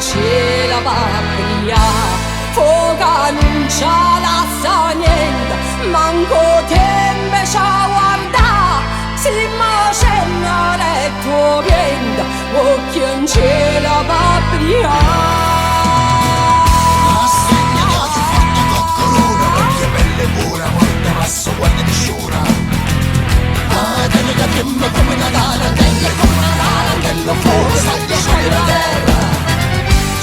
c'è la patria, foga non c'è la sa niente, manco tempo c'ha guarda, si macena le tue piende, occhi non c'è la patria. Come Natale, angello fuori, salve sulla terra,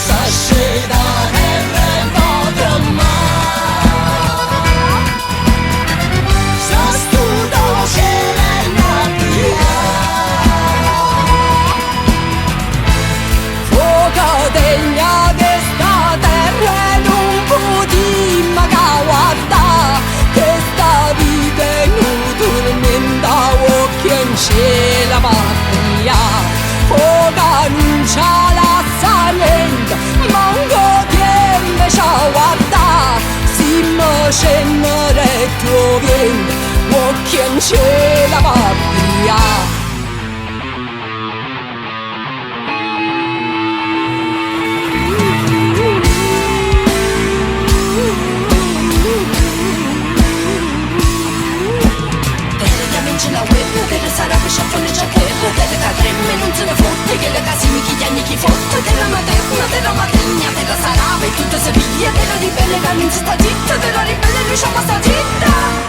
s'asceda nel remoto mare, s'astuto cielo e natia, fuoco degna che sta terra non potremmo guardare, che sta vita è inutilmente. C'è la patria, foga non c'ha la sa niente, manco tempo c'ha guarda, si macena tuo vento, occhi c'è la patria. Sarà che sciaffone giacchetta, delle catremme non se ne fotte, che le casini chi gli anni chi fotte, della materna, della sarava e tutta Seviglia, della ribelle che non si sta zitta, della ribelle lui c'ha sta zitta.